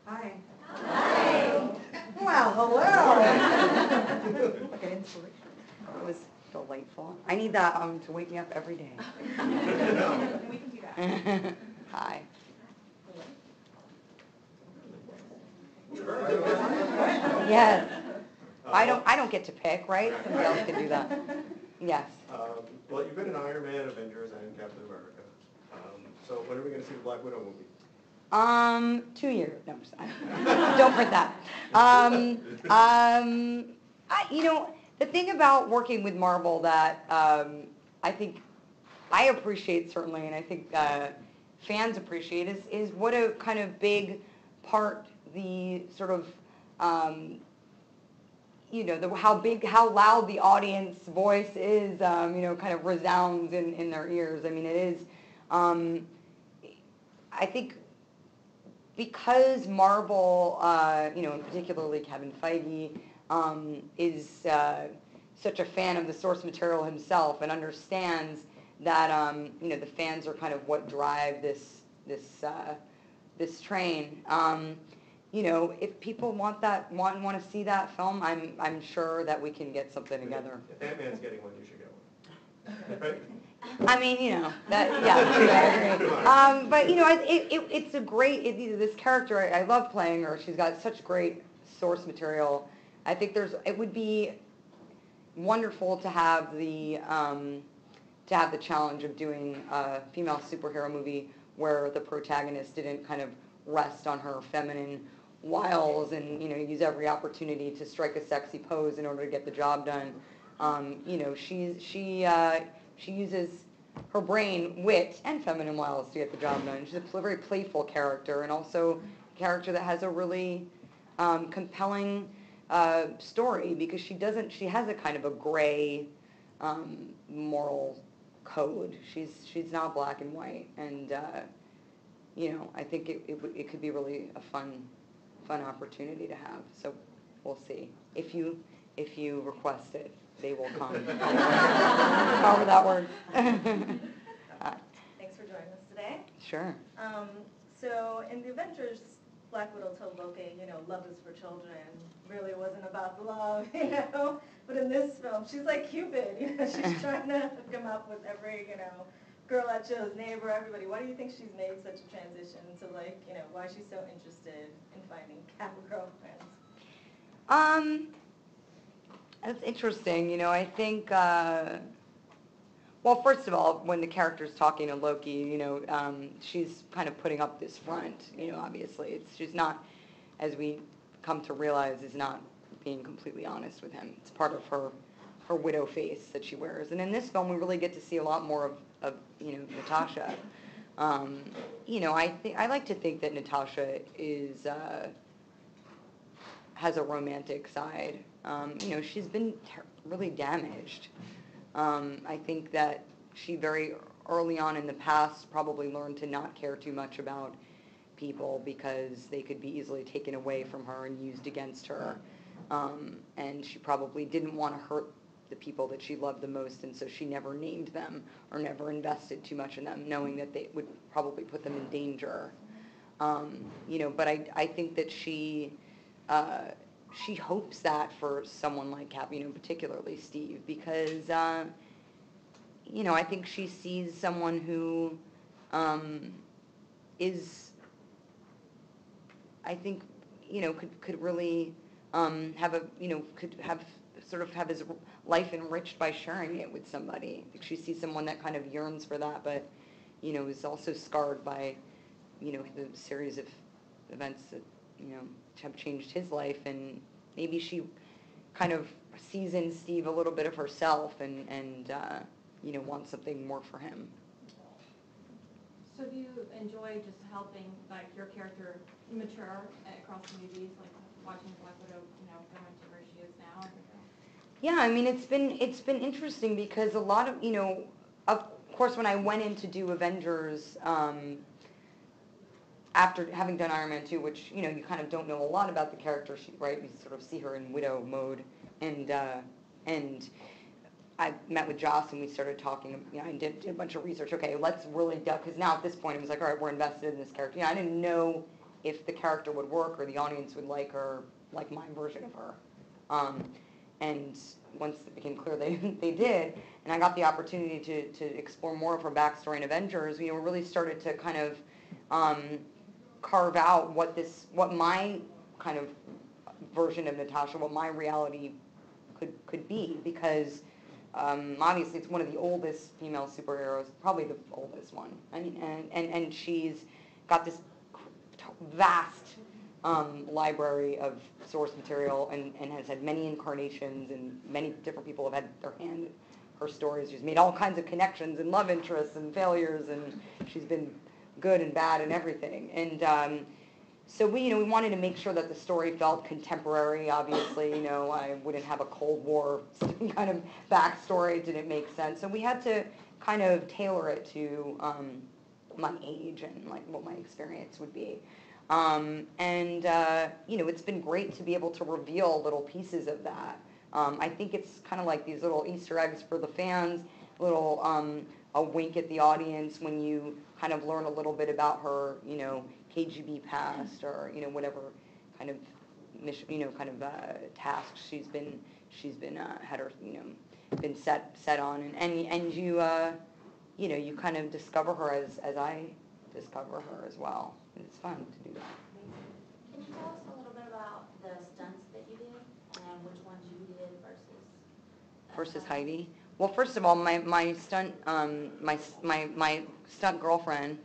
Hi. Hi. Well, hello. Look at inspiration. It was delightful. I need that to wake me up every day. We can do that. Hi. Yes. I don't get to pick, right? Somebody else can do that. Yes. Well, you've been in Iron Man, Avengers, and Captain America. So when are we going to see the Black Widow movie? 2 years. No, I'm just, don't print that. The thing about working with Marvel that I think I appreciate certainly, and I think fans appreciate is what a kind of big part the sort of how loud the audience voice is, kind of resounds in their ears. I mean, it is. I think because Marvel, and particularly Kevin Feige, is such a fan of the source material himself and understands that the fans are kind of what drive this train. If people want to see that film, I'm sure that we can get something together. If Ant-Man's getting one, you should get one. Right? I mean, that, yeah, I agree. But, it's a great, this character, I love playing her. She's got such great source material. I think it would be wonderful to have the challenge of doing a female superhero movie where the protagonist didn't kind of rest on her feminine wiles and, use every opportunity to strike a sexy pose in order to get the job done. She uses her brain, wit, and feminine wiles to get the job done. She's a very playful character, and also a character that has a really compelling story because she has a kind of a gray moral code. She's not black and white, and I think it could be really a fun opportunity to have. So we'll see. If you request it, they will come. However that works. Thanks for joining us today. Sure. So in the Avengers, Black Widow told Loki, love is for children. Really wasn't about the love, But in this film, she's like Cupid, She's trying to hook him up with every, girl at Joe's neighbor, everybody. Why do you think she's made such a transition to why she's so interested in finding cat girlfriends? That's interesting. I think, well, first of all, when the character's talking to Loki, she's kind of putting up this front, obviously. She's not, as we come to realize, is not being completely honest with him. It's part of her widow face that she wears. And in this film, we really get to see a lot more of Natasha. I like to think that Natasha has a romantic side. She's been really damaged. I think that she very early on in the past probably learned to not care too much about people because they could be easily taken away from her and used against her. And she probably didn't want to hurt the people that she loved the most, and so she never named them or never invested too much in them, knowing that they would probably put them in danger. But I think that she hopes that for someone like Cap, particularly Steve, because, I think she sees someone who is, I think, could really could have his life enriched by sharing it with somebody. I think she sees someone that kind of yearns for that, but, is also scarred by, the series of events that, have changed his life, and maybe she kind of sees in Steve a little bit of herself and wants something more for him. So do you enjoy just helping, your character mature across the movies, watching Black Widow, go into where she is now? Yeah, I mean, it's been interesting because a lot of, of course, when I went in to do Avengers, after having done Iron Man 2, which, you kind of don't know a lot about the character, right? You sort of see her in widow mode, and I met with Joss and we started talking, I did a bunch of research. Okay, let's really because now at this point it was like, all right, we're invested in this character. I didn't know if the character would work or the audience would like her, like my version of her. And once it became clear they did, and I got the opportunity to explore more of her backstory in Avengers, we really started to kind of carve out what my kind of version of Natasha, what my reality could be, because obviously it's one of the oldest female superheroes, probably the oldest one. I mean, and she's got this vast library of source material and has had many incarnations, and many different people have had their hand in her stories. She's made all kinds of connections and love interests and failures, and she's been good and bad and everything. And so we wanted to make sure that the story felt contemporary. Obviously, I wouldn't have a Cold War kind of backstory. It didn't make sense. So we had to kind of tailor it to my age and like what my experience would be. It's been great to be able to reveal little pieces of that. I think it's kind of like these little Easter eggs for the fans, little a wink at the audience when you kind of learn a little bit about her, KGB past, or whatever kind of mission, tasks she's been had her been set on, and you kind of discover her as I discover her as well. And it's fun to do that. Can you tell us a little bit about the stunts that you did and which ones you did versus Heidi? Well, first of all, my stunt my stunt girlfriend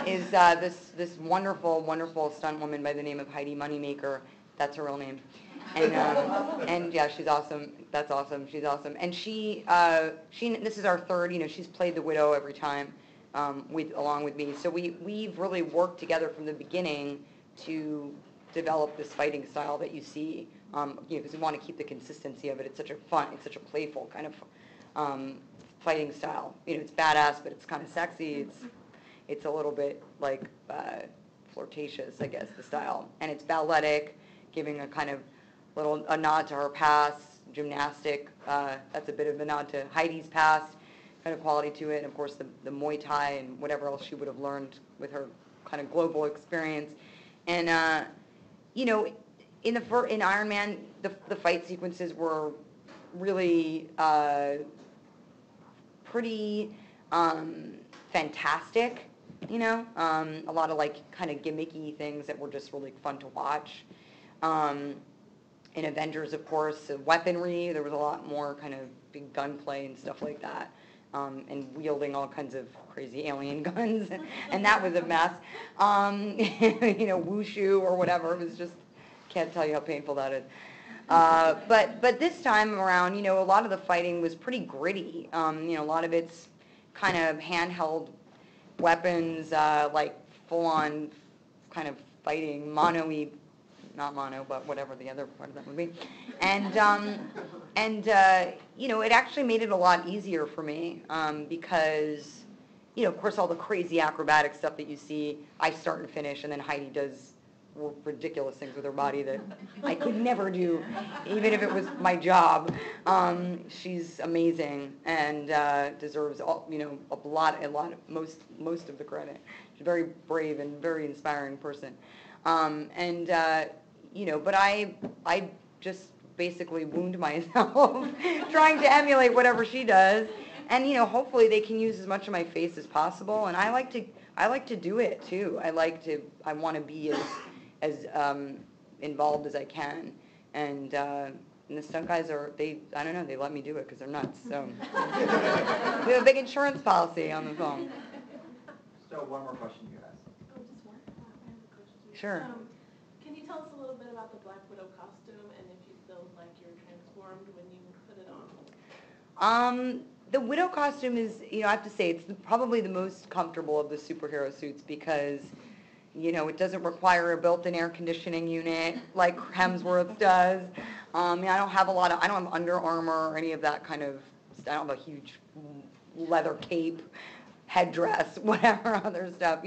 is this wonderful stunt woman by the name of Heidi Moneymaker. That's her real name. And yeah, she's awesome. That's awesome. She's awesome. And she this is our third. She's played the widow every time, along with me. So we've really worked together from the beginning to develop this fighting style that you see. Because we want to keep the consistency of it. It's such a playful kind of fighting style. It's badass, but it's kind of sexy. It's a little bit like flirtatious, I guess, the style. And it's balletic, giving a kind of a nod to her past, gymnastic. That's a bit of a nod to Heidi's past, kind of quality to it. And of course, the Muay Thai and whatever else she would have learned with her kind of global experience. And in Iron Man, the fight sequences were really pretty fantastic. A lot of like kind of gimmicky things that were just really fun to watch. In Avengers, of course, weaponry, there was a lot more kind of big gunplay and stuff like that, and wielding all kinds of crazy alien guns, and that was a mess. Wushu or whatever, it was just, can't tell you how painful that is. But this time around, a lot of the fighting was pretty gritty. A lot of it's kind of handheld weapons, like full-on kind of fighting, mono-y, not mono, but whatever the other part of that would be. And it actually made it a lot easier for me because, of course, all the crazy acrobatic stuff that you see, I start and finish, and then Heidi does ridiculous things with her body that I could never do, even if it was my job. She's amazing and deserves most of the credit. She's a very brave and very inspiring person. But I just basically wound myself trying to emulate whatever she does, and hopefully they can use as much of my face as possible. And I like to do it too. I want to be as involved as I can, and the stunt guys they let me do it because they're nuts. So we have a big insurance policy on the phone. So one more question you asked. Oh, just one? I have a question. Sure. Can you tell us a little bit about the Black Widow costume and if you feel like you're transformed when you put it on? The Widow costume is, I have to say, it's probably the most comfortable of the superhero suits because, it doesn't require a built-in air conditioning unit like Hemsworth does. I don't have Under Armour or any of that kind of, I don't have a huge leather cape, headdress, whatever other stuff.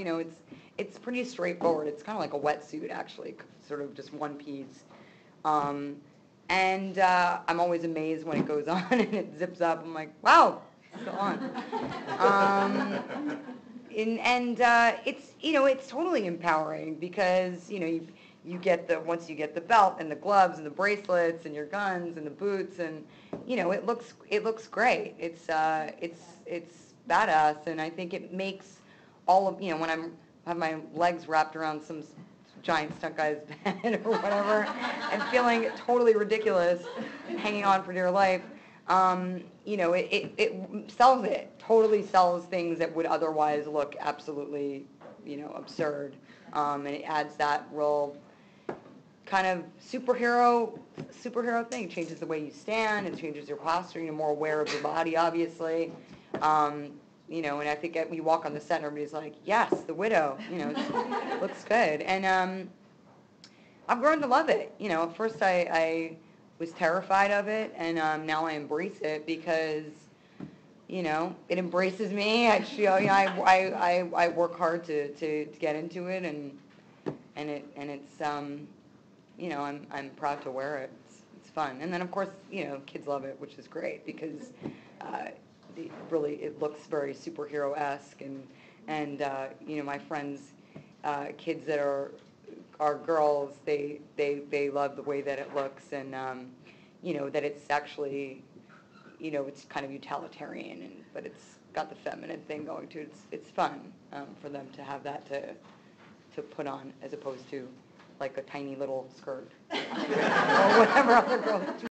It's pretty straightforward. It's kind of like a wetsuit, actually, sort of just one piece. I'm always amazed when it goes on and it zips up. I'm like, wow, it's still on. It's, it's totally empowering because, you get once you get the belt and the gloves and the bracelets and your guns and the boots and, it looks great. It's badass, and I think it makes all of, when have my legs wrapped around some giant stunt guy's head or whatever and feeling totally ridiculous, hanging on for dear life, it sells it, totally sells things that would otherwise look absolutely, absurd. And it adds that real kind of superhero thing. It changes the way you stand, it changes your posture, you're more aware of your body, obviously. And I think when you walk on the set, everybody's like, yes, the Widow, it looks good. And I've grown to love it. At first I was terrified of it, and now I embrace it because, it embraces me. I work hard to get into it, and it's, I'm proud to wear it. It's fun. And then, of course, kids love it, which is great because it looks very superhero-esque, and my friends, kids that are girls, they love the way that it looks, and that it's actually, it's kind of utilitarian, but it's got the feminine thing going to it. It's fun for them to have that to put on, as opposed to like a tiny little skirt or whatever other girls